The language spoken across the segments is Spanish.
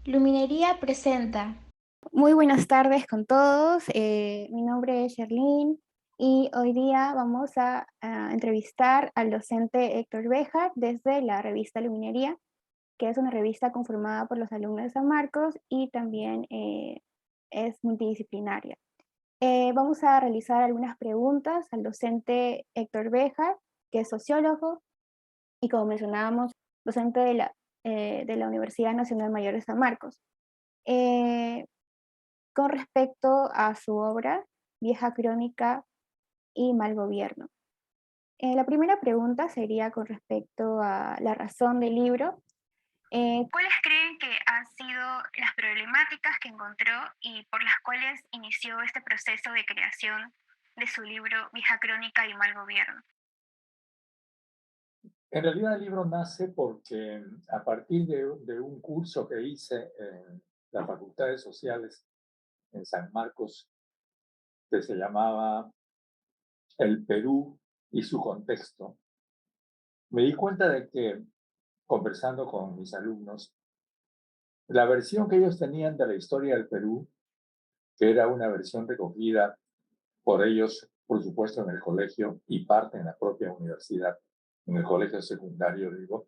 Luminería presenta. Muy buenas tardes con todos. Mi nombre es Sherlyn y hoy día vamos a entrevistar al docente Héctor Béjar desde la revista Luminería, que es una revista conformada por los alumnos de San Marcos y también es multidisciplinaria. Vamos a realizar algunas preguntas al docente Héctor Béjar, que es sociólogo y, como mencionábamos, docente de la Universidad Nacional Mayor de San Marcos. Eh, con respecto a su obra, Vieja Crónica y Mal Gobierno. La primera pregunta sería con respecto a la razón del libro. ¿Cuáles creen que han sido las problemáticas que encontró y por las cuales inició este proceso de creación de su libro Vieja Crónica y Mal Gobierno? En realidad el libro nace porque a partir de un curso que hice en las Facultades Sociales en San Marcos, que se llamaba El Perú y su contexto, me di cuenta de que, conversando con mis alumnos, la versión que ellos tenían de la historia del Perú, que era una versión recogida por ellos, por supuesto, en el colegio y parte en la propia universidad, en el colegio secundario, digo,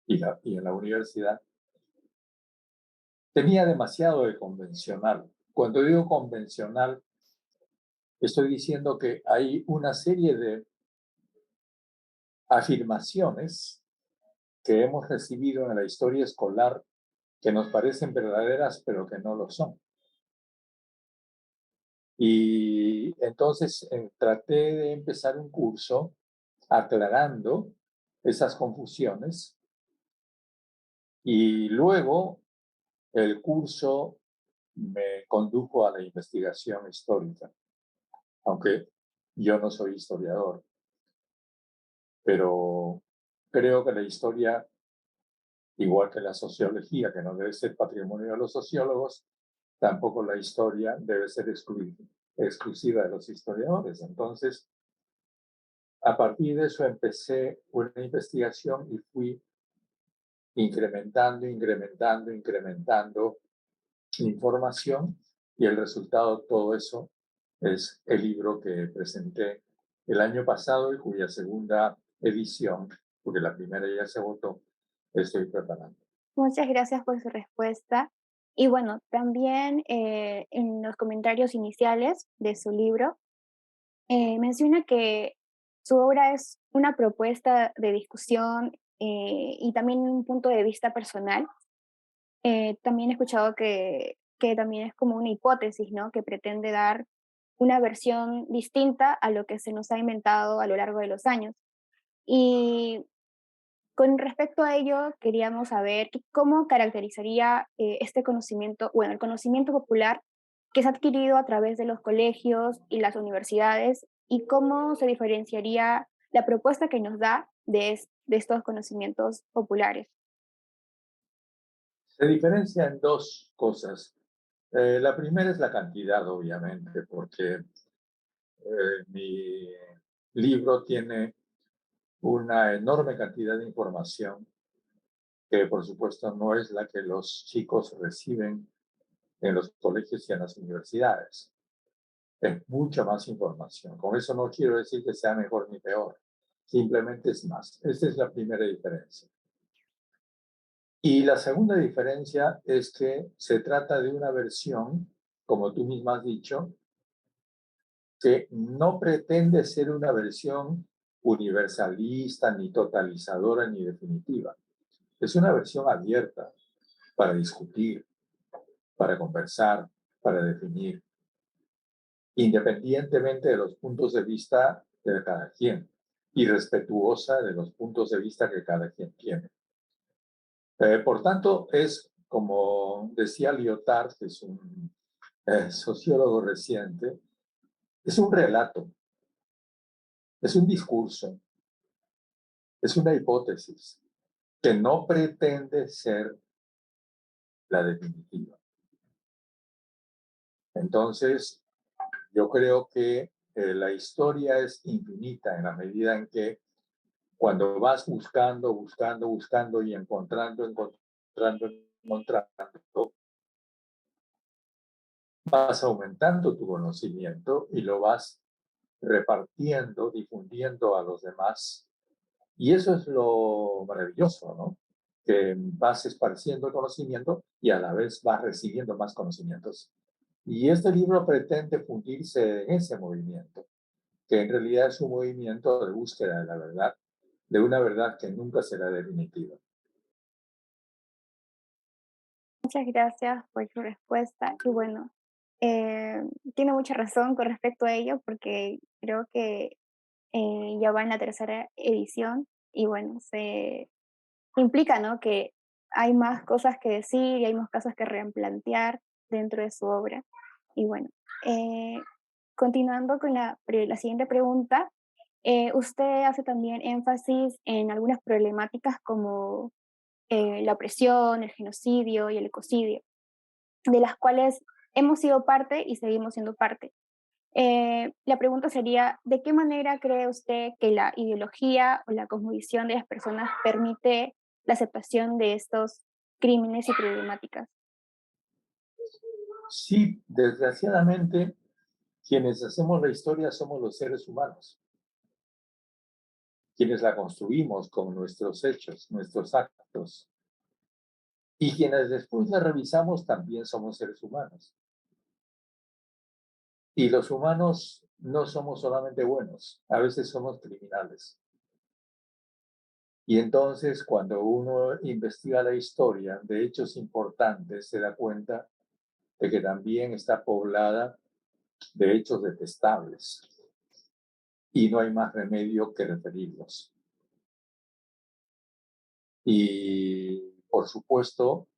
y en la universidad, tenía demasiado de convencional. Cuando digo convencional, estoy diciendo que hay una serie de afirmaciones que hemos recibido en la historia escolar que nos parecen verdaderas, pero que no lo son. Y entonces traté de empezar un curso aclarando esas confusiones y luego el curso me condujo a la investigación histórica, aunque yo no soy historiador, pero creo que la historia, igual que la sociología, que no debe ser patrimonio de los sociólogos, tampoco la historia debe ser exclusiva de los historiadores. Entonces, a partir de eso empecé una investigación y fui incrementando información, y el resultado de todo eso es el libro que presenté el año pasado y cuya segunda edición, porque la primera ya se votó, estoy preparando. Muchas gracias por su respuesta. Y bueno, también en los comentarios iniciales de su libro, menciona que su obra es una propuesta de discusión y también un punto de vista personal. También he escuchado que también es como una hipótesis, ¿no? Que pretende dar una versión distinta a lo que se nos ha inventado a lo largo de los años. Y con respecto a ello, queríamos saber cómo caracterizaría este conocimiento, bueno, el conocimiento popular que se ha adquirido a través de los colegios y las universidades y cómo se diferenciaría la propuesta que nos da de estos conocimientos populares. Se diferencia en dos cosas. La primera es la cantidad, obviamente, porque mi libro tiene una enorme cantidad de información que, por supuesto, no es la que los chicos reciben en los colegios y en las universidades. Es mucha más información. Con eso no quiero decir que sea mejor ni peor, simplemente es más. Esa es la primera diferencia. Y la segunda diferencia es que se trata de una versión, como tú misma has dicho, que no pretende ser una versión universalista, ni totalizadora, ni definitiva. Es una versión abierta para discutir, para conversar, para definir, independientemente de los puntos de vista de cada quien y respetuosa de los puntos de vista que cada quien tiene. Por tanto, es, como decía Lyotard, que es un sociólogo reciente, es un relato, es un discurso, es una hipótesis que no pretende ser la definitiva. Entonces, yo creo que la historia es infinita en la medida en que cuando vas buscando y encontrando, vas aumentando tu conocimiento y lo vas repartiendo, difundiendo a los demás. Y eso es lo maravilloso, ¿no? Que vas esparciendo el conocimiento y a la vez vas recibiendo más conocimientos. Y este libro pretende fundirse en ese movimiento, que en realidad es un movimiento de búsqueda de la verdad, de una verdad que nunca será definitiva. Muchas gracias por su respuesta. Y bueno, eh, tiene mucha razón con respecto a ello, porque creo que ya va en la tercera edición y bueno, se implica, ¿no? Que hay más cosas que decir y hay más cosas que replantear dentro de su obra. Y bueno, eh, continuando con la siguiente pregunta, usted hace también énfasis en algunas problemáticas como la opresión, el genocidio y el ecocidio, de las cuales hemos sido parte y seguimos siendo parte. La pregunta sería, ¿de qué manera cree usted que la ideología o la cosmovisión de las personas permite la aceptación de estos crímenes y problemáticas? Sí, desgraciadamente, quienes hacemos la historia somos los seres humanos, quienes la construimos con nuestros hechos, nuestros actos, y quienes después la revisamos también somos seres humanos. Y los humanos no somos solamente buenos, a veces somos criminales. Y entonces cuando uno investiga la historia de hechos importantes, se da cuenta de que también está poblada de hechos detestables. Y no hay más remedio que referirlos. Y por supuesto,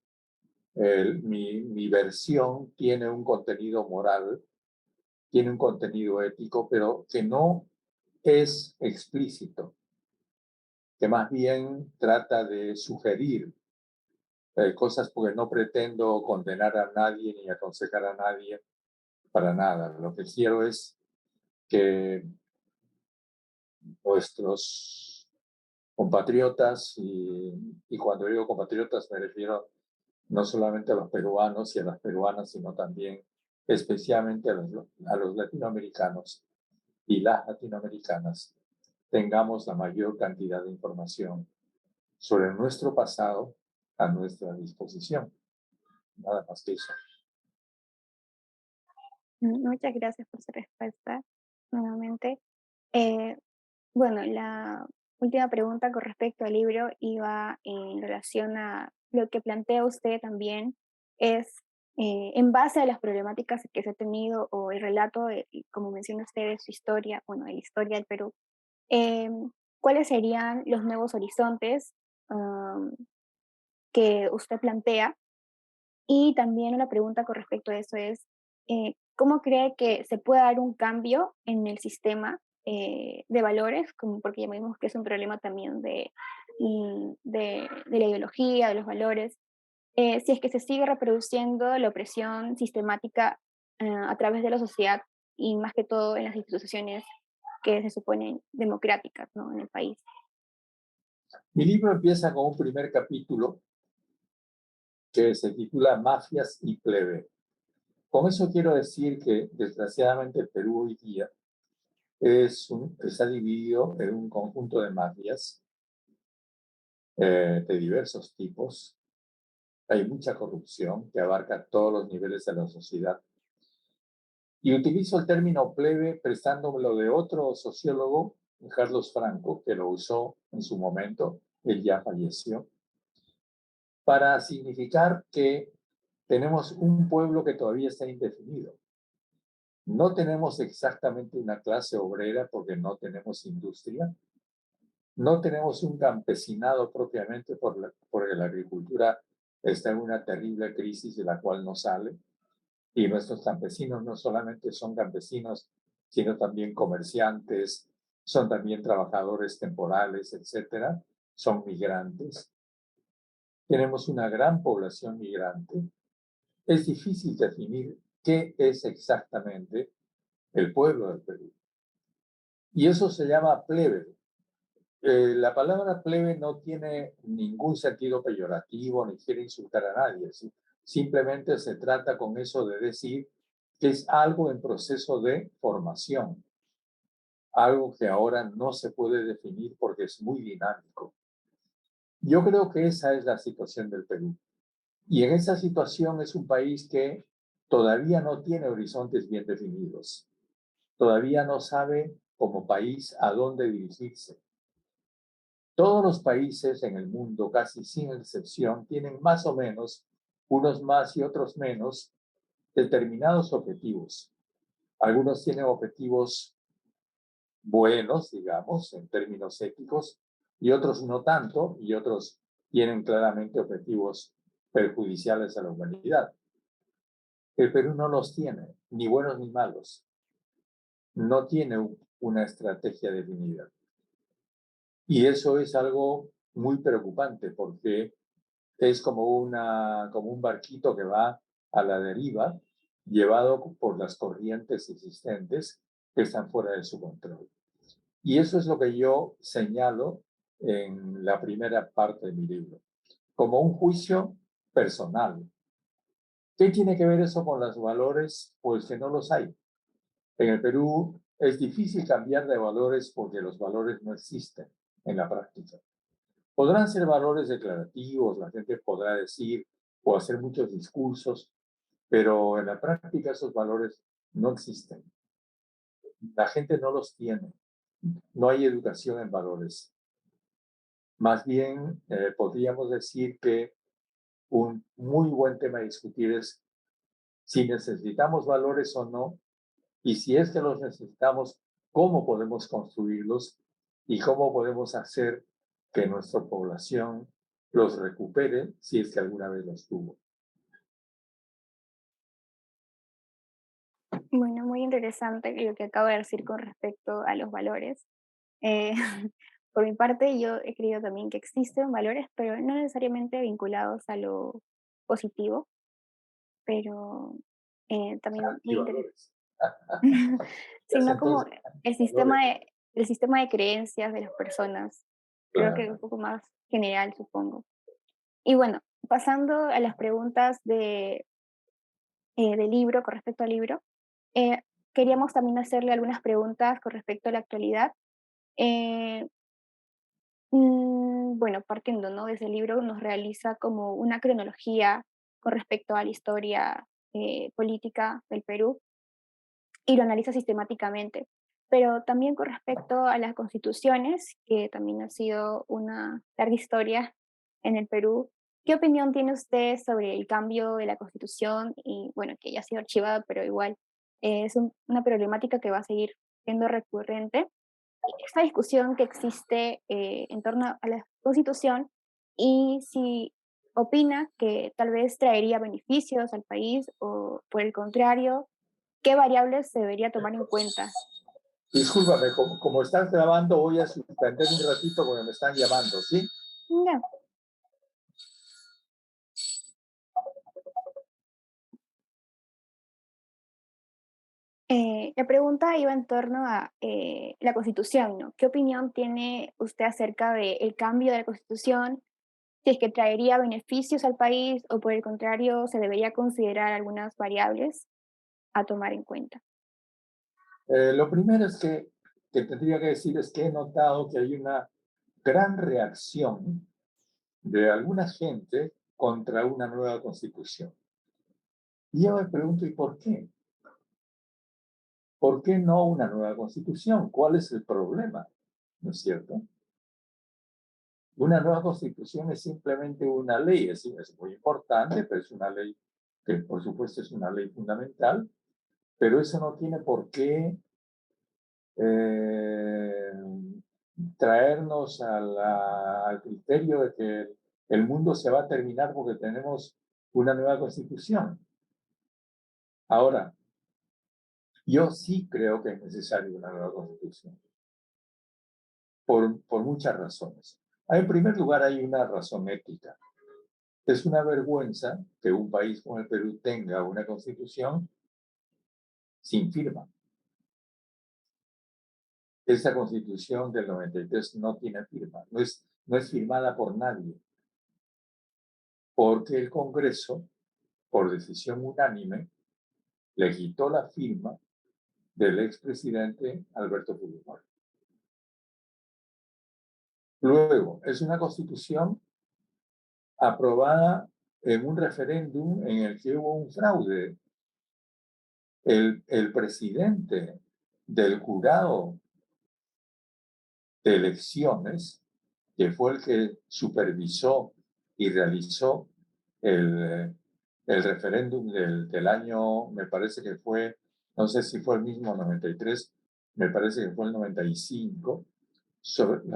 mi versión tiene un contenido moral, tiene un contenido ético, pero que no es explícito, que más bien trata de sugerir cosas, porque no pretendo condenar a nadie ni aconsejar a nadie para nada. Lo que quiero es que nuestros compatriotas, y cuando digo compatriotas me refiero no solamente a los peruanos y a las peruanas, sino también especialmente a los latinoamericanos y las latinoamericanas, tengamos la mayor cantidad de información sobre nuestro pasado a nuestra disposición. Nada más que eso. Muchas gracias por su respuesta nuevamente. Eh, bueno, la última pregunta con respecto al libro iba en relación a lo que plantea usted también, es en base a las problemáticas que se ha tenido o el relato, como menciona usted, de su historia, bueno, de la historia del Perú, ¿cuáles serían los nuevos horizontes que usted plantea? Y también una pregunta con respecto a eso es, ¿cómo cree que se puede dar un cambio en el sistema de valores? Como porque ya vimos que es un problema también de la ideología, de los valores. Si es que se sigue reproduciendo la opresión sistemática a través de la sociedad y más que todo en las instituciones que se suponen democráticas, ¿no? En el país. Mi libro empieza con un primer capítulo que se titula Mafias y plebe. Con eso quiero decir que desgraciadamente el Perú hoy día está dividido en un conjunto de mafias de diversos tipos. Hay mucha corrupción que abarca todos los niveles de la sociedad. Y utilizo el término plebe prestándomelo de otro sociólogo, Carlos Franco, que lo usó en su momento, él ya falleció, para significar que tenemos un pueblo que todavía está indefinido. No tenemos exactamente una clase obrera porque no tenemos industria. No tenemos un campesinado propiamente porque la agricultura está en una terrible crisis de la cual no sale. Y nuestros campesinos no solamente son campesinos, sino también comerciantes, son también trabajadores temporales, etcétera, son migrantes. Tenemos una gran población migrante. Es difícil definir qué es exactamente el pueblo del Perú. Y eso se llama plebe. La palabra plebe no tiene ningún sentido peyorativo ni quiere insultar a nadie. ¿Sí? Simplemente se trata con eso de decir que es algo en proceso de formación, algo que ahora no se puede definir porque es muy dinámico. Yo creo que esa es la situación del Perú. Y en esa situación es un país que todavía no tiene horizontes bien definidos. Todavía no sabe como país a dónde dirigirse. Todos los países en el mundo, casi sin excepción, tienen más o menos, unos más y otros menos, determinados objetivos. Algunos tienen objetivos buenos, digamos, en términos éticos, y otros no tanto, y otros tienen claramente objetivos perjudiciales a la humanidad. El Perú no los tiene, ni buenos ni malos. No tiene una estrategia definida. Y eso es algo muy preocupante porque es como un barquito que va a la deriva, llevado por las corrientes existentes que están fuera de su control. Y eso es lo que yo señalo en la primera parte de mi libro, como un juicio personal. ¿Qué tiene que ver eso con los valores? Pues que no los hay. En el Perú es difícil cambiar de valores porque los valores no existen en la práctica. Podrán ser valores declarativos, la gente podrá decir o hacer muchos discursos, pero en la práctica esos valores no existen. La gente no los tiene. No hay educación en valores. Más bien, podríamos decir que un muy buen tema a discutir es si necesitamos valores o no, y si es que los necesitamos, cómo podemos construirlos y cómo podemos hacer que nuestra población los recupere si es que alguna vez los tuvo. Bueno, muy interesante lo que acabo de decir con respecto a los valores. Eh, por mi parte, yo he creído también que existen valores, pero no necesariamente vinculados a lo positivo, pero también muy interesante, Antivalores. Las sino como entonces el antivalores. el sistema de creencias de las personas. Creo que es un Claro. poco más general, supongo. Y bueno, pasando a las preguntas del libro, con respecto al libro, eh, queríamos también hacerle algunas preguntas con respecto a la actualidad. Eh, bueno, partiendo, ¿no? Desde el libro nos realiza como una cronología con respecto a la historia política del Perú y lo analiza sistemáticamente. Pero también con respecto a las constituciones, que también ha sido una larga historia en el Perú, ¿qué opinión tiene usted sobre el cambio de la constitución? Y bueno, que ya ha sido archivada, pero igual es una problemática que va a seguir siendo recurrente. Esta discusión que existe en torno a la constitución y si opina que tal vez traería beneficios al país o por el contrario, ¿qué variables se debería tomar en cuenta? Discúlpame, como estás grabando, voy a suspender un ratito porque me están llamando, ¿sí? Ya. La pregunta iba en torno a la Constitución, ¿no? ¿Qué opinión tiene usted acerca del cambio de la Constitución? Si es que traería beneficios al país o por el contrario, se debería considerar algunas variables a tomar en cuenta. Lo primero que tendría que decir es que he notado que hay una gran reacción de alguna gente contra una nueva constitución. Y yo me pregunto, ¿y por qué? ¿Por qué no una nueva constitución? ¿Cuál es el problema? ¿No es cierto? Una nueva constitución es simplemente una ley, es muy importante, pero es una ley que por supuesto es una ley fundamental, pero eso no tiene por qué eh, traernos al criterio de que el mundo se va a terminar porque tenemos una nueva constitución. Ahora, yo sí creo que es necesaria una nueva constitución, por muchas razones. En primer lugar, hay una razón ética. Es una vergüenza que un país como el Perú tenga una constitución sin firma. Esta constitución del 93 no tiene firma, no es firmada por nadie, porque el Congreso, por decisión unánime, le quitó la firma del expresidente Alberto Fujimori. Luego, es una constitución aprobada en un referéndum en el que hubo un fraude. El presidente del jurado de elecciones, que fue el que supervisó y realizó el referéndum del año, me parece que fue, no sé si fue el mismo 93, me parece que fue el 95, sobre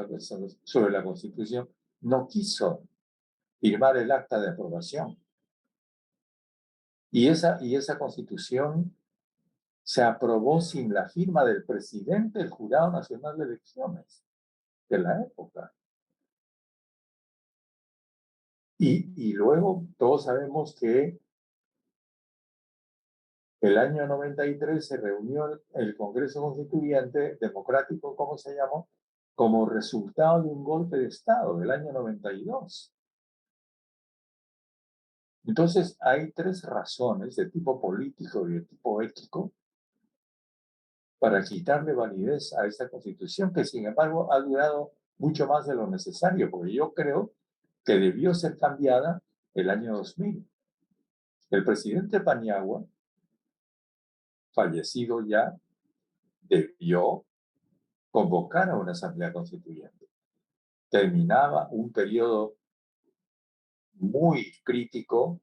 la Constitución, no quiso firmar el acta de aprobación. Y esa Constitución se aprobó sin la firma del presidente del Jurado Nacional de Elecciones de la época. Y luego todos sabemos que el año 93 se reunió el Congreso Constituyente Democrático, ¿cómo se llamó? Como resultado de un golpe de Estado del año 92. Entonces, hay tres razones de tipo político y de tipo ético para quitarle validez a esta Constitución, que sin embargo ha durado mucho más de lo necesario, porque yo creo que debió ser cambiada el año 2000. El presidente Paniagua, fallecido ya, debió convocar a una asamblea constituyente. Terminaba un periodo muy crítico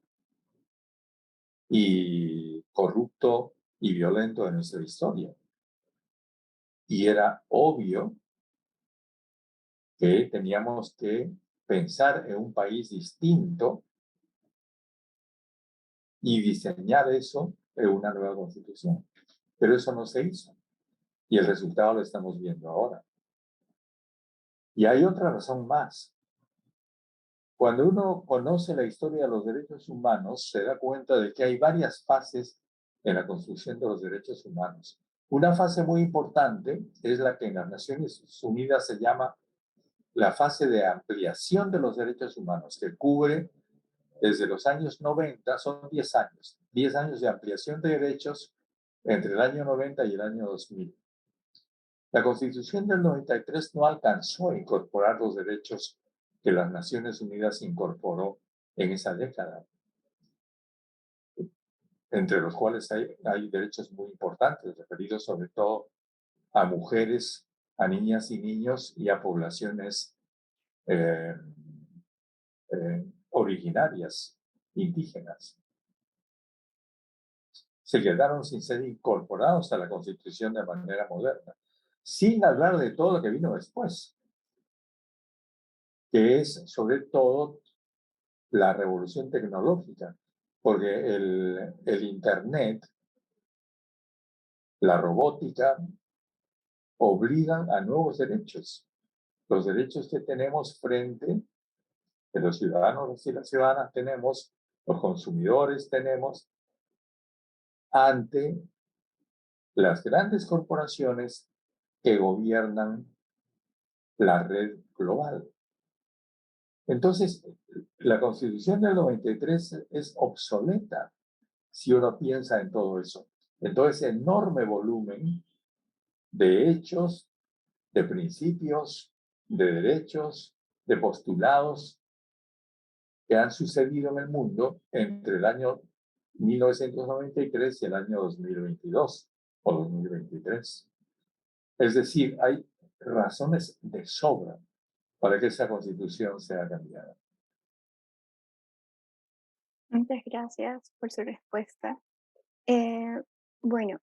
y corrupto y violento de nuestra historia. Y era obvio que teníamos que pensar en un país distinto y diseñar eso en una nueva constitución. Pero eso no se hizo. Y el resultado lo estamos viendo ahora. Y hay otra razón más. Cuando uno conoce la historia de los derechos humanos, se da cuenta de que hay varias fases en la construcción de los derechos humanos. Una fase muy importante es la que en las Naciones Unidas se llama la fase de ampliación de los derechos humanos, que cubre desde los años 90, son 10 años de ampliación de derechos entre el año 90 y el año 2000. La Constitución del 93 no alcanzó a incorporar los derechos que las Naciones Unidas incorporó en esa década, entre los cuales hay derechos muy importantes, referidos sobre todo a mujeres, a niñas y niños y a poblaciones originarias, indígenas. Se quedaron sin ser incorporados a la Constitución de manera moderna, sin hablar de todo lo que vino después, que es sobre todo la revolución tecnológica, porque el Internet, la robótica, obligan a nuevos derechos. Los derechos que tenemos frente, que los ciudadanos y las ciudadanas tenemos, los consumidores tenemos, ante las grandes corporaciones que gobiernan la red global. Entonces, la Constitución del 93 es obsoleta si uno piensa en todo eso, en todo ese enorme volumen de hechos, de principios, de derechos, de postulados que han sucedido en el mundo entre el año 1993 y el año 2022 o 2023. Es decir, hay razones de sobra para que esa Constitución sea cambiada. Muchas gracias por su respuesta. Bueno,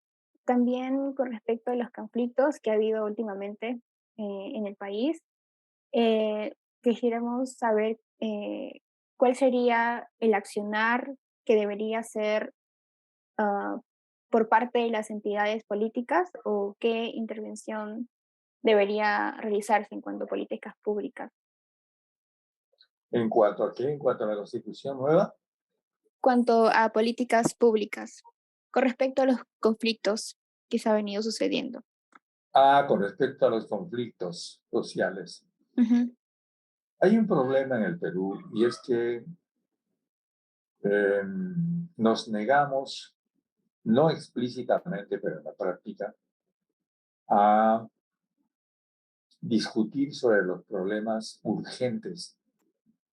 también con respecto a los conflictos que ha habido últimamente en el país, quisiéramos saber cuál sería el accionar que debería ser ah, por parte de las entidades políticas o qué intervención debería realizarse en cuanto a políticas públicas. ¿En cuanto a qué? ¿En cuanto a la Constitución nueva? Cuanto a políticas públicas, con respecto a los conflictos que se han venido sucediendo. Con respecto a los conflictos sociales. Ujú. Hay un problema en el Perú y es que nos negamos no explícitamente, pero en la práctica, a discutir sobre los problemas urgentes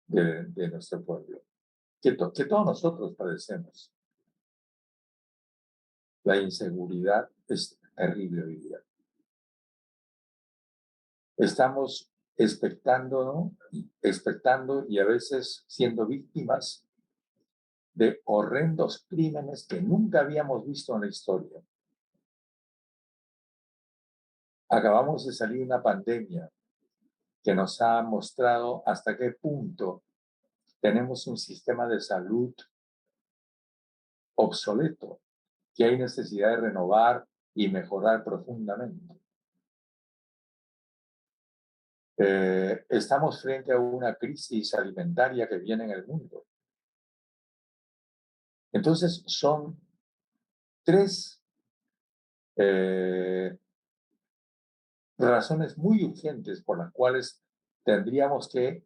de nuestro pueblo, que todos nosotros padecemos. La inseguridad es terrible hoy día. Estamos expectando y a veces siendo víctimas de horrendos crímenes que nunca habíamos visto en la historia. Acabamos de salir de una pandemia que nos ha mostrado hasta qué punto tenemos un sistema de salud obsoleto, que hay necesidad de renovar y mejorar profundamente. Estamos frente a una crisis alimentaria que viene en el mundo. Entonces, son tres razones muy urgentes por las cuales tendríamos que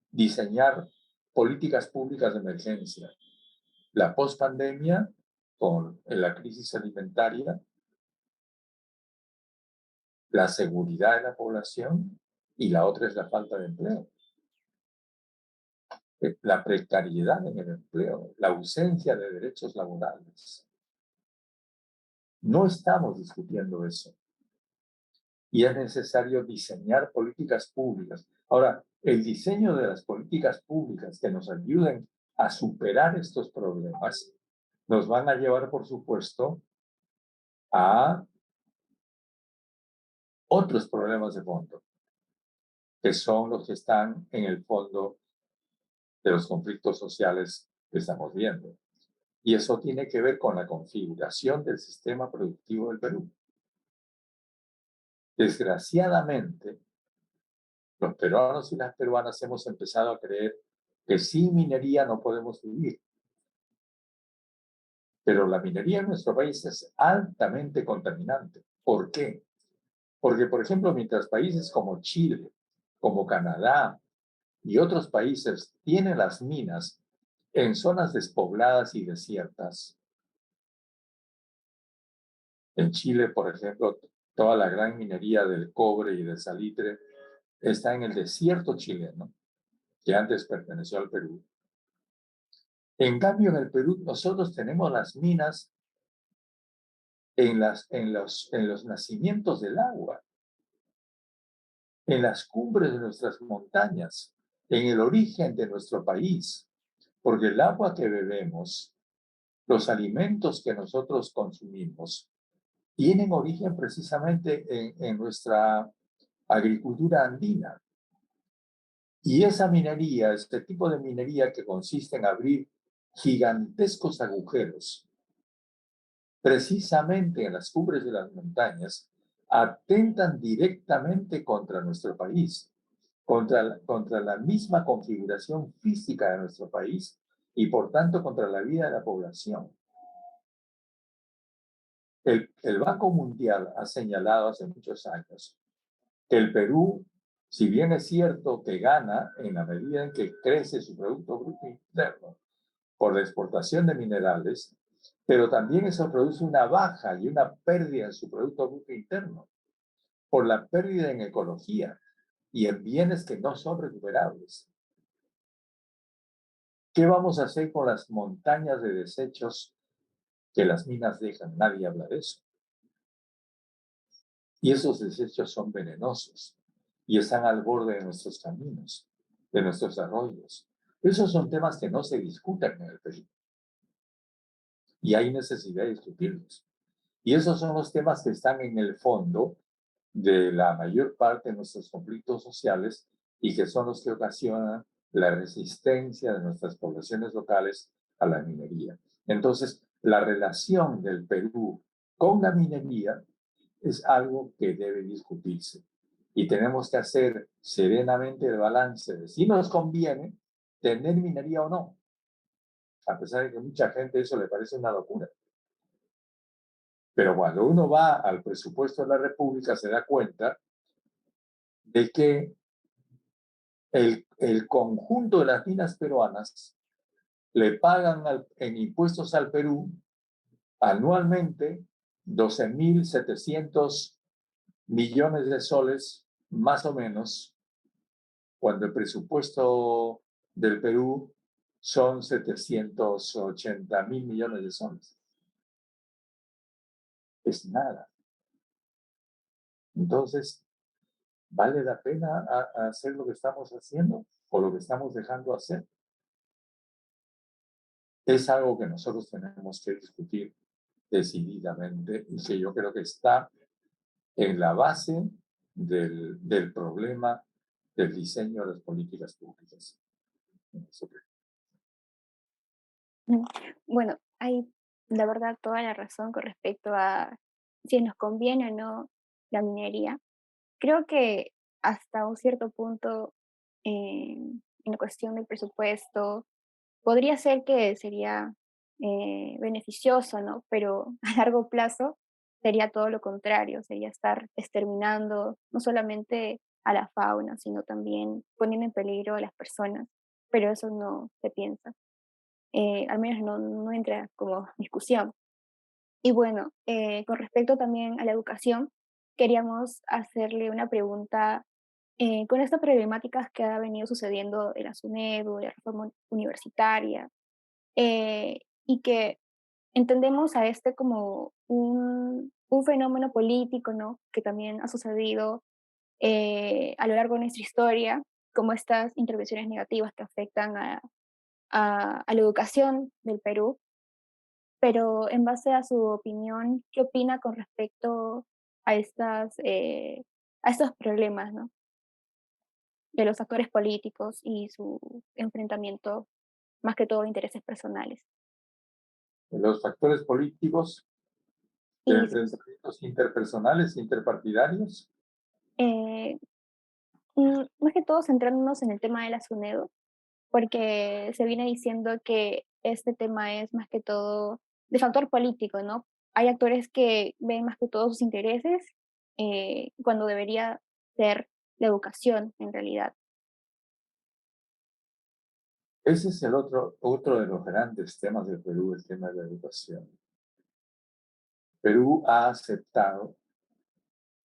diseñar políticas públicas de emergencia. La pospandemia, con la crisis alimentaria, la seguridad de la población, y la otra es la falta de empleo. La precariedad en el empleo, la ausencia de derechos laborales. No estamos discutiendo eso. Y es necesario diseñar políticas públicas. Ahora, el diseño de las políticas públicas que nos ayuden a superar estos problemas nos van a llevar, por supuesto, a otros problemas de fondo, que son los que están en el fondo de los conflictos sociales que estamos viendo. Y eso tiene que ver con la configuración del sistema productivo del Perú. Desgraciadamente, los peruanos y las peruanas hemos empezado a creer que sin minería no podemos vivir. Pero la minería en nuestro país es altamente contaminante. ¿Por qué? Porque, por ejemplo, mientras países como Chile, como Canadá y otros países tienen las minas en zonas despobladas y desiertas, en Chile, por ejemplo, toda la gran minería del cobre y del salitre está en el desierto chileno, que antes perteneció al Perú. En cambio, en el Perú nosotros tenemos las minas en los nacimientos del agua, en las cumbres de nuestras montañas, en el origen de nuestro país, porque el agua que bebemos, los alimentos que nosotros consumimos, tienen origen precisamente en nuestra agricultura andina. Y esa minería, este tipo de minería que consiste en abrir gigantescos agujeros, precisamente en las cumbres de las montañas, atentan directamente contra nuestro país, contra la misma configuración física de nuestro país y por tanto contra la vida de la población. El Banco Mundial ha señalado hace muchos años que el Perú, si bien es cierto que gana en la medida en que crece su Producto Bruto Interno por la exportación de minerales, pero también eso produce una baja y una pérdida en su Producto Bruto Interno por la pérdida en ecología y en bienes que no son recuperables. ¿Qué vamos a hacer con las montañas de desechos que las minas dejan? Nadie habla de eso. Y esos desechos son venenosos y están al borde de nuestros caminos, de nuestros arroyos. Esos son temas que no se discuten en el Perú. Y hay necesidad de discutirlos. Y esos son los temas que están en el fondo de la mayor parte de nuestros conflictos sociales y que son los que ocasionan la resistencia de nuestras poblaciones locales a la minería. Entonces, la relación del Perú con la minería es algo que debe discutirse. Y tenemos que hacer serenamente el balance de si nos conviene tener minería o no. A pesar de que a mucha gente eso le parece una locura. Pero cuando uno va al presupuesto de la República se da cuenta de que el conjunto de las minas peruanas le pagan en impuestos al Perú anualmente 12.700 millones de soles, más o menos, cuando el presupuesto del Perú son 780.000 millones de soles. Es nada. Entonces, ¿vale la pena hacer lo que estamos haciendo o lo que estamos dejando hacer? Es algo que nosotros tenemos que discutir decididamente y que yo creo que está en la base del problema del diseño de las políticas públicas. Bueno, hay la verdad toda la razón con respecto a si nos conviene o no la minería. Creo que hasta un cierto punto, en la cuestión del presupuesto, podría ser que sería beneficioso, ¿no? Pero a largo plazo sería todo lo contrario, sería estar exterminando no solamente a la fauna, sino también poniendo en peligro a las personas. Pero eso no se piensa, al menos no entra como discusión. Y bueno, con respecto también a la educación, queríamos hacerle una pregunta con estas problemáticas que ha venido sucediendo en la SUNEDU, de la reforma universitaria, y que entendemos a este como un fenómeno político, ¿no? Que también ha sucedido a lo largo de nuestra historia, como estas intervenciones negativas que afectan a la educación del Perú, pero en base a su opinión, ¿qué opina con respecto a a estos problemas, ¿no? De los actores políticos y su enfrentamiento, más que todo, de intereses personales. Los factores políticos de Y enfrentamientos interpersonales, interpartidarios. eh, más que todo centrándonos en el tema de la SUNEDU, porque se viene diciendo que este tema es más que todo de factor político, ¿no? Hay actores que ven más que todo sus intereses cuando debería ser la educación en realidad. Ese es otro de los grandes temas del Perú, el tema de la educación. Perú ha aceptado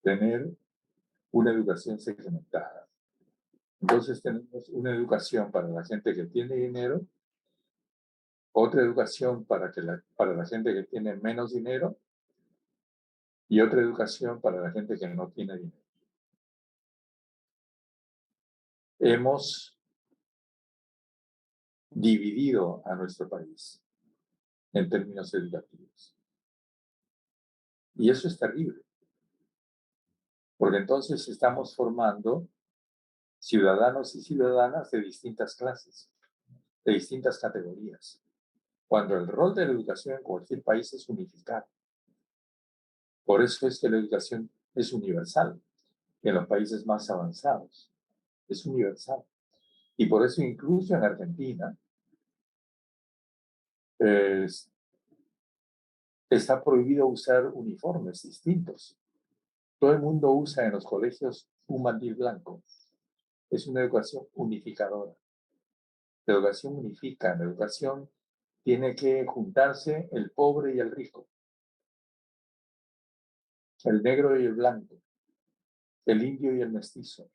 tener una educación segmentada. Entonces tenemos una educación para la gente que tiene dinero, otra educación para la gente que tiene menos dinero y otra educación para la gente que no tiene dinero. Hemos dividido a nuestro país en términos educativos. Y eso es terrible, porque entonces estamos formando ciudadanos y ciudadanas de distintas clases, de distintas categorías, cuando el rol de la educación en cualquier país es unificar. Por eso es que la educación es universal en los países más avanzados. Es universal. Y por eso incluso en Argentina está prohibido usar uniformes distintos. Todo el mundo usa en los colegios un mandil blanco. Es una educación unificadora. La educación unifica, la educación tiene que juntarse el pobre y el rico, el negro y el blanco, el indio y el mestizo,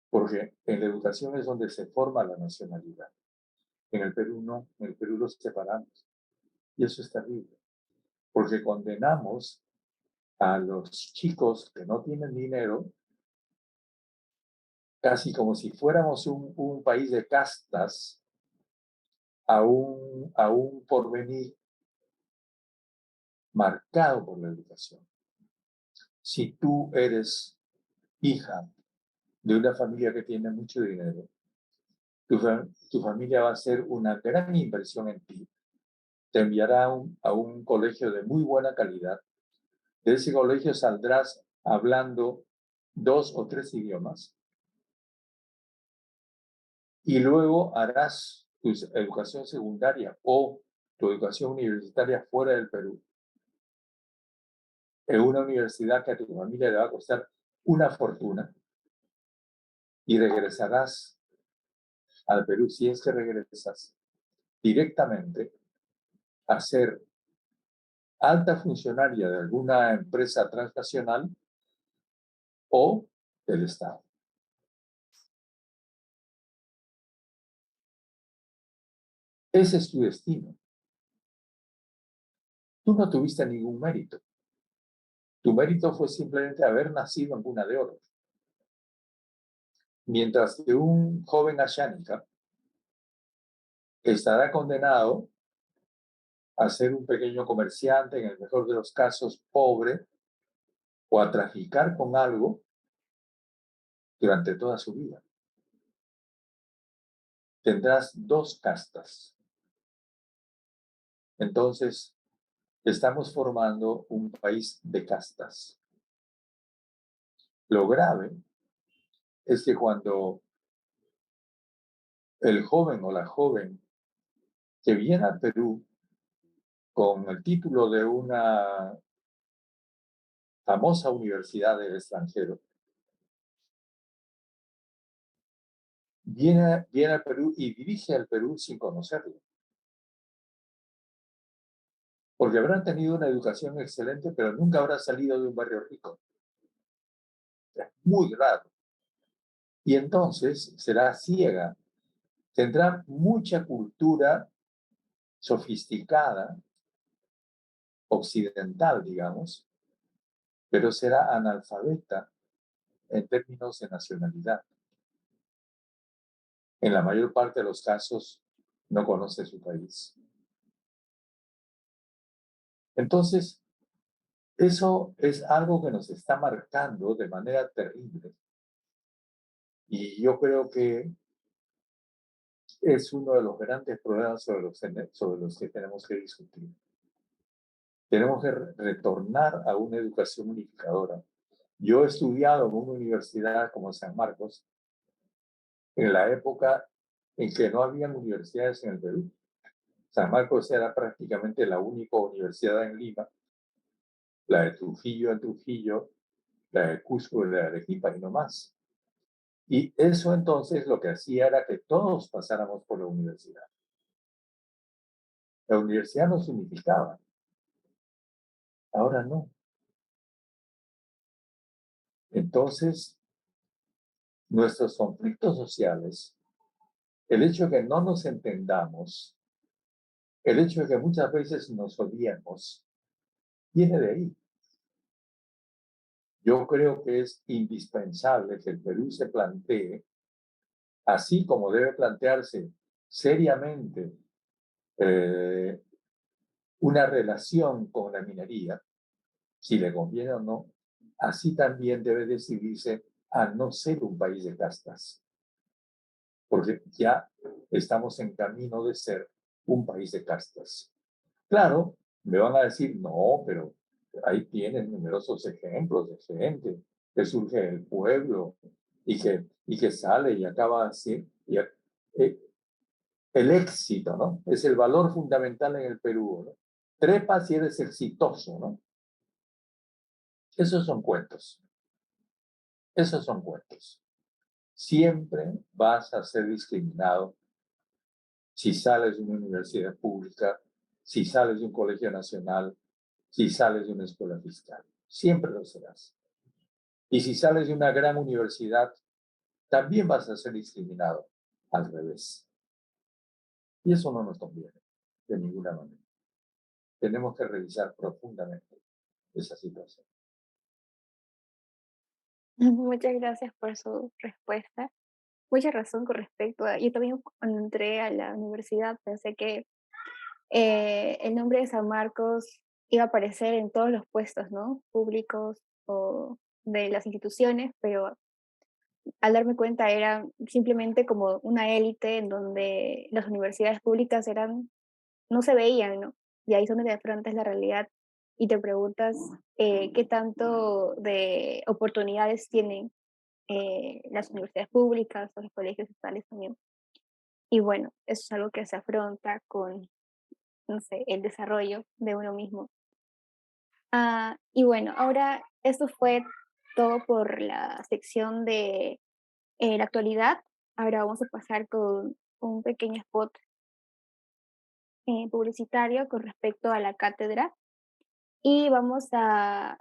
porque en la educación es donde se forma la nacionalidad. En el Perú no, en el Perú los separamos. Y eso es terrible, porque condenamos a los chicos que no tienen dinero casi como si fuéramos un país de castas a un porvenir marcado por la educación. Si tú eres hija de una familia que tiene mucho dinero, tu familia va a hacer una gran inversión en ti. Te enviará a un colegio de muy buena calidad. De ese colegio saldrás hablando 2 o 3 idiomas y luego harás tu educación secundaria o tu educación universitaria fuera del Perú, en una universidad que a tu familia le va a costar una fortuna y regresarás al Perú, si es que regresas directamente a ser alta funcionaria de alguna empresa transnacional o del Estado. Ese es tu destino. Tú no tuviste ningún mérito. Tu mérito fue simplemente haber nacido en cuna de oro. Mientras que un joven ashánica estará condenado a ser un pequeño comerciante, en el mejor de los casos pobre, o a traficar con algo durante toda su vida. Tendrás dos castas. Entonces, estamos formando un país de castas. Lo grave es que cuando el joven o la joven que viene al Perú con el título de una famosa universidad del extranjero, viene al Perú y dirige al Perú sin conocerlo. Porque habrán tenido una educación excelente, pero nunca habrá salido de un barrio rico. Es muy raro. Y entonces será ciega. Tendrá mucha cultura sofisticada, occidental, digamos, pero será analfabeta en términos de nacionalidad. En la mayor parte de los casos, no conoce su país. Entonces, eso es algo que nos está marcando de manera terrible. Y yo creo que es uno de los grandes problemas sobre los que tenemos que discutir. Tenemos que retornar a una educación unificadora. Yo he estudiado en una universidad como San Marcos en la época en que no habían universidades en el Perú. San Marcos era prácticamente la única universidad en Lima, la de Trujillo en Trujillo, la de Cusco y la de Arequipa y no más. Y eso entonces lo que hacía era que todos pasáramos por la universidad. La universidad nos unificaba. Ahora no. Entonces, nuestros conflictos sociales, el hecho de que no nos entendamos, el hecho de que muchas veces nos odiemos, viene de ahí. Yo creo que es indispensable que el Perú se plantee, así como debe plantearse seriamente una relación con la minería, si le conviene o no, así también debe decidirse a no ser un país de castas, porque ya estamos en camino de ser un país de castas. Claro, me van a decir, no, pero ahí tienen numerosos ejemplos de gente que surge del pueblo y que sale y acaba así. El éxito, ¿no? Es el valor fundamental en el Perú, ¿no? Trepa si eres exitoso, ¿no? Esos son cuentos. Esos son cuentos. Siempre vas a ser discriminado si sales de una universidad pública, si sales de un colegio nacional, si sales de una escuela fiscal. Siempre lo serás. Y si sales de una gran universidad, también vas a ser discriminado. Al revés. Y eso no nos conviene, de ninguna manera. Tenemos que revisar profundamente esa situación. Muchas gracias por su respuesta. Mucha razón con respecto a... Yo también cuando entré a la universidad pensé que el nombre de San Marcos iba a aparecer en todos los puestos, ¿no? Públicos o de las instituciones, pero al darme cuenta era simplemente como una élite en donde las universidades públicas eran, no se veían, ¿no? Y ahí es donde te afrontas la realidad y te preguntas qué tanto de oportunidades tienen las universidades públicas o los colegios estatales también. Y bueno, eso es algo que se afronta con, no sé, el desarrollo de uno mismo. Y bueno, ahora esto fue todo por la sección de la actualidad. Ahora vamos a pasar con un pequeño spot publicitario con respecto a la cátedra. y vamos a,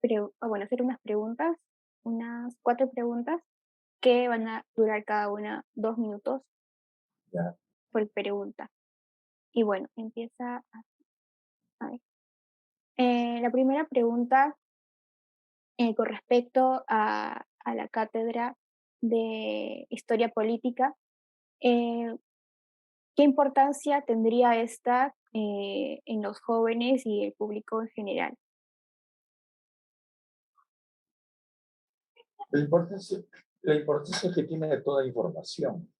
hacer unas preguntas, unas 4 preguntas que van a durar cada una 2 minutos Ya. por pregunta. Y bueno, empieza a ver. La primera pregunta con respecto a la cátedra de Historia Política, eh, ¿qué importancia tendría esta en los jóvenes y el público en general? La importancia, la importancia que tiene de toda información.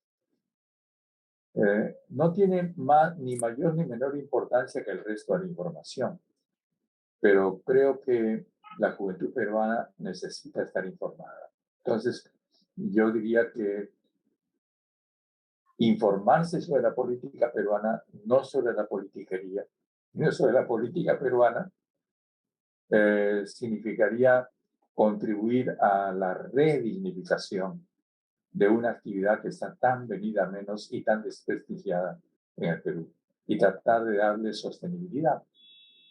No tiene más, ni mayor ni menor importancia que el resto de la información, pero creo que la juventud peruana necesita estar informada. Entonces, yo diría que informarse sobre la política peruana, no sobre la politiquería, no sobre la política peruana, significaría contribuir a la redignificación de una actividad que está tan venida a menos y tan desprestigiada en el Perú. Y tratar de darle sostenibilidad,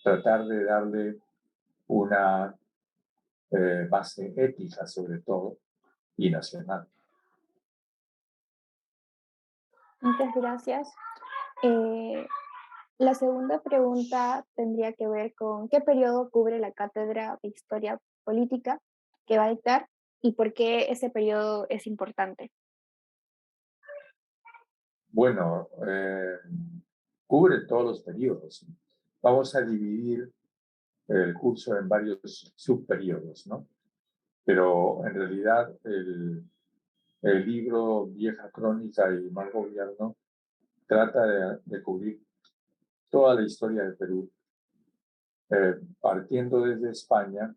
tratar de darle una base ética sobre todo y nacional. Muchas gracias. Eh, la segunda pregunta tendría que ver con qué periodo cubre la cátedra de Historia Política que va a dictar y por qué ese periodo es importante. Bueno, cubre todos los periodos. Vamos a dividir el curso en varios subperiodos, ¿no? Pero en realidad el libro Vieja Crónica y Mal Gobierno trata de cubrir toda la historia del Perú, partiendo desde España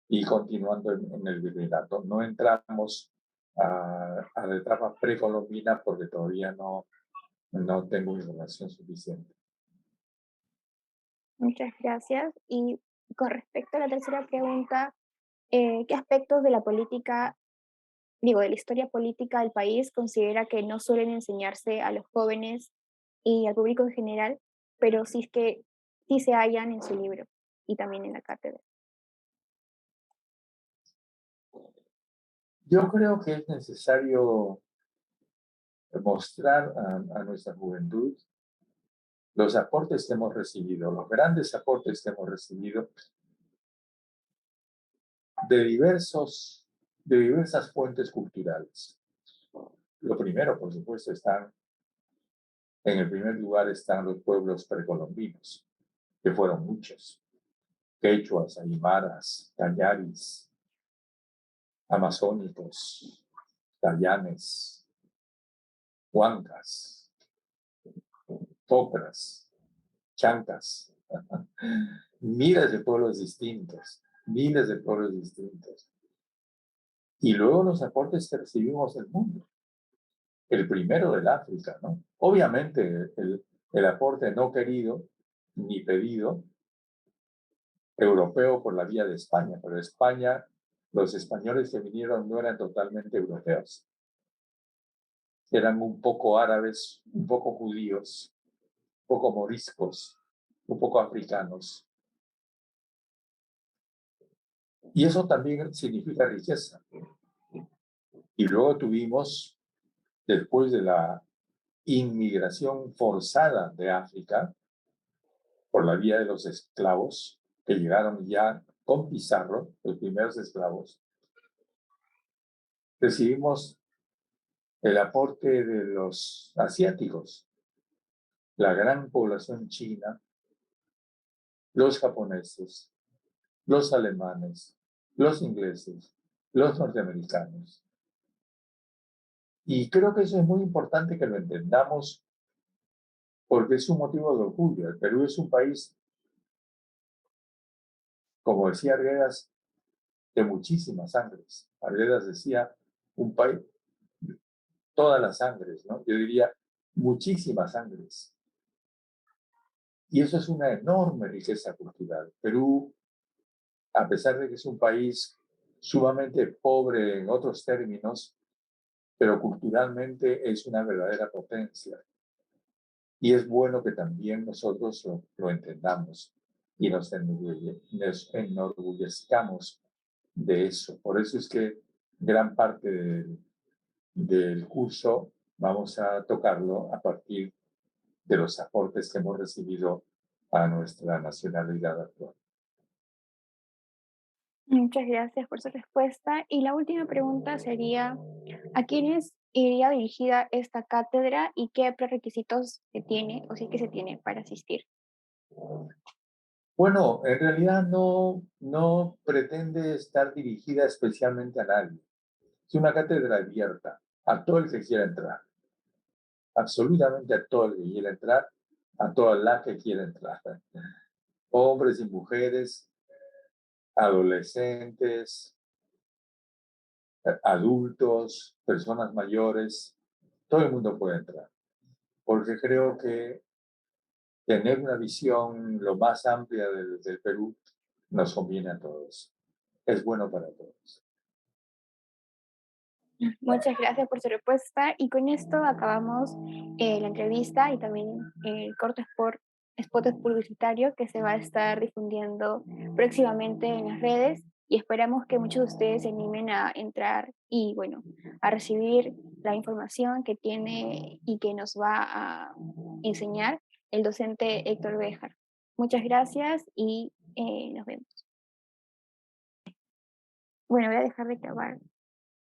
y continuando en el virreinato. No entramos a la etapa precolombina porque todavía no tengo información suficiente. Muchas gracias. Y con respecto a la tercera pregunta, ¿qué aspectos de la política, de la historia política del país considera que no suelen enseñarse a los jóvenes y al público en general, pero sí es que sí se hallan en su libro y también en la cátedra? Yo creo que es necesario mostrar a nuestra juventud los aportes que hemos recibido, los grandes aportes que hemos recibido de diversas fuentes culturales. Lo primero, por supuesto, en el primer lugar están los pueblos precolombinos, que fueron muchos: quechuas, aymaras, callaris, amazónicos, tayanes, huancas, tocras, chancas, miles de pueblos distintos, miles de pueblos distintos. Y luego los aportes que recibimos del mundo. El primero del África, ¿no? Obviamente el aporte no querido ni pedido europeo por la vía de España, pero España, los españoles que vinieron no eran totalmente europeos. Eran un poco árabes, un poco judíos, un poco moriscos, un poco africanos. Y eso también significa riqueza. Y luego tuvimos, después de la inmigración forzada de África, por la vía de los esclavos, que llegaron ya con Pizarro, los primeros esclavos, recibimos el aporte de los asiáticos, la gran población china, los japoneses, los alemanes, los ingleses, los norteamericanos. Y creo que eso es muy importante que lo entendamos porque es un motivo de orgullo. El Perú es un país, como decía Arguedas, de muchísimas sangres. Arguedas decía, un país, todas las sangres, ¿no? Yo diría, muchísimas sangres. Y eso es una enorme riqueza cultural. Perú, a pesar de que es un país sumamente pobre en otros términos, pero culturalmente es una verdadera potencia. Y es bueno que también nosotros lo entendamos. y nos enorgullezcamos de eso. Por eso es que gran parte del curso vamos a tocarlo a partir de los aportes que hemos recibido a nuestra nacionalidad actual. Muchas gracias por su respuesta. Y la última pregunta sería, ¿a quiénes iría dirigida esta cátedra y qué prerequisitos se tiene o sí que se tiene para asistir? Bueno, en realidad no pretende estar dirigida especialmente a nadie. Es una cátedra abierta a todo el que quiera entrar, absolutamente a todo el que quiera entrar, a toda la que quiera entrar. Hombres y mujeres, adolescentes, adultos, personas mayores, todo el mundo puede entrar, porque creo que tener una visión lo más amplia del Perú nos conviene a todos. Es bueno para todos. Muchas gracias por su respuesta y con esto acabamos la entrevista y también el corto spot publicitario que se va a estar difundiendo próximamente en las redes y esperamos que muchos de ustedes se animen a entrar y bueno, a recibir la información que tiene y que nos va a enseñar el docente Héctor Béjar. Muchas gracias y nos vemos. Bueno, voy a dejar de grabar.